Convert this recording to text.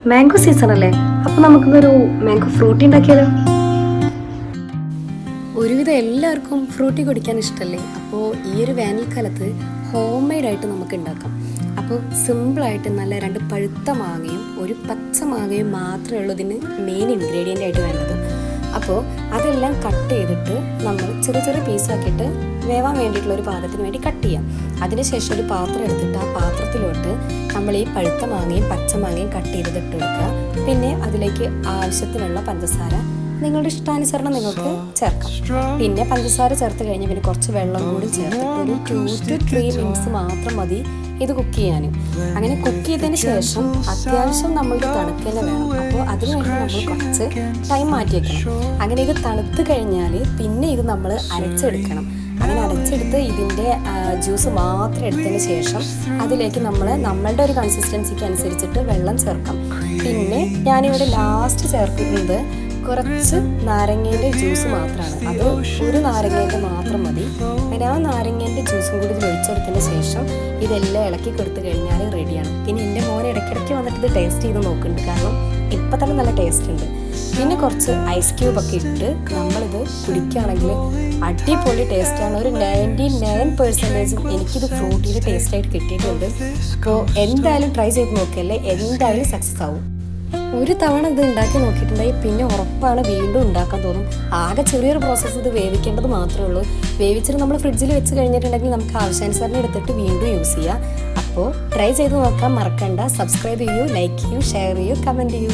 Mango season അല്ലേ? അപ്പൊ നമുക്കിന്നൊരു മാംഗോ ഫ്രൂട്ടി ഉണ്ടാക്കിയാലോ? ഒരുവിധം എല്ലാവർക്കും ഫ്രൂട്ടി കുടിക്കാൻ ഇഷ്ടമല്ലേ? അപ്പോൾ ഈ ഒരു വേനൽക്കാലത്ത് ഹോം മെയ്ഡായിട്ട് നമുക്ക് ഉണ്ടാക്കാം. അപ്പോൾ സിമ്പിളായിട്ട് നല്ല 2 പഴുത്ത മാങ്ങയും ഒരു പച്ച മാങ്ങയും മാത്രമേ ഉള്ളൂ ഇതിന് മെയിൻ ഇൻഗ്രീഡിയൻ്റ് ആയിട്ട് വേണ്ടത്. അപ്പോൾ അതെല്ലാം കട്ട് ചെയ്തിട്ട് നമ്മൾ ചെറിയ ചെറിയ പീസാക്കിയിട്ട് വേവാൻ വേണ്ടിയിട്ടുള്ള ഒരു പാകത്തിന് വേണ്ടി കട്ട് ചെയ്യാം. അതിനുശേഷം ഒരു പാത്രം എടുത്തിട്ട് ആ പാത്രത്തിലോട്ട് നമ്മൾ ഈ പഴുത്ത മാങ്ങയും പച്ച മാങ്ങയും കട്ട് ചെയ്തിട്ട് ഇട്ട് കൊടുക്കുക. പിന്നെ അതിലേക്ക് ആവശ്യത്തിനുള്ള പഞ്ചസാര നിങ്ങളുടെ ഇഷ്ടാനുസരണം നിങ്ങൾക്ക് ചേർക്കാം. പിന്നെ പഞ്ചസാര ചേർത്ത് കഴിഞ്ഞ് പിന്നെ കുറച്ച് വെള്ളം കൂടി ചേർത്തിട്ട് ഒരു 2 to 3 മിനിറ്റ്സ് മാത്രം മതി ഇത് കുക്ക് ചെയ്യാനും. അങ്ങനെ കുക്ക് ചെയ്തതിന് ശേഷം അത്യാവശ്യം നമ്മൾക്ക് തണുക്കുക വേണം. അപ്പോൾ അതിനുവേണ്ടി നമ്മൾ കുറച്ച് ടൈം മാറ്റി വെക്കണം. അങ്ങനെ ഇത് തണുത്ത് കഴിഞ്ഞാൽ പിന്നെ ഇത് നമ്മൾ അരച്ചെടുക്കണം. അങ്ങനെ അരച്ചെടുത്ത് ഇതിൻ്റെ ജ്യൂസ് മാത്രം എടുത്തതിന് ശേഷം അതിലേക്ക് നമ്മളുടെ ഒരു കൺസിസ്റ്റൻസിക്ക് അനുസരിച്ചിട്ട് വെള്ളം ചേർക്കാം. പിന്നെ ഞാനിവിടെ ലാസ്റ്റ് ചേർക്കുന്നത് കുറച്ച് നാരങ്ങേൻ്റെ ജ്യൂസ് മാത്രമാണ്. അത് ഒരു നാരങ്ങേൻ്റെ മാത്രം മതി. അങ്ങനെ ആ നാരങ്ങേൻ്റെ ജ്യൂസും കൂടി ഇതിൽ ഒഴിച്ചെടുത്തതിന് ശേഷം ഇതെല്ലാം ഇളക്കി കൊടുത്തു കഴിഞ്ഞാൽ റെഡിയാണ്. പിന്നെ എൻ്റെ മോൻ ഇടയ്ക്കിടയ്ക്ക് വന്നിട്ട് ഇത് ടേസ്റ്റ് ചെയ്ത് നോക്കുന്നുണ്ട്. കാരണം ഇപ്പം തന്നെ നല്ല ടേസ്റ്റ് ഉണ്ട്. പിന്നെ കുറച്ച് ഐസ് ക്യൂബൊക്കെ ഇട്ട് നമ്മളിത് കുടിക്കുകയാണെങ്കിൽ അടിപൊളി ടേസ്റ്റാണ്. ഒരു 99% എനിക്കിത് ഫ്രൂട്ടിയുടെ ടേസ്റ്റായിട്ട് കിട്ടിയിട്ടുണ്ട്. അപ്പോൾ എന്തായാലും ട്രൈ ചെയ്ത് നോക്കിയല്ലേ, എന്തായാലും സക്സസ് ആവും. ഒരു തവണ ഇത് ഉണ്ടാക്കി നോക്കിയിട്ടുണ്ടെങ്കിൽ പിന്നെ ഉറപ്പാണ് വീണ്ടും ഉണ്ടാക്കാൻ തോന്നും. ആകെ ചെറിയൊരു പ്രോസസ്സ്, ഇത് വേവിക്കേണ്ടത് മാത്രമേ ഉള്ളൂ. വേവിച്ചിട്ട് നമ്മൾ ഫ്രിഡ്ജിൽ വെച്ച് കഴിഞ്ഞിട്ടുണ്ടെങ്കിൽ നമുക്ക് ആവശ്യാനുസരണം എടുത്തിട്ട് വീണ്ടും യൂസ് ചെയ്യാം. അപ്പോൾ ട്രൈ ചെയ്ത് നോക്കാൻ മറക്കണ്ട. സബ്സ്ക്രൈബ് ചെയ്യൂ, ലൈക്ക് ചെയ്യൂ, ഷെയർ ചെയ്യൂ, കമൻറ്റ് ചെയ്യൂ.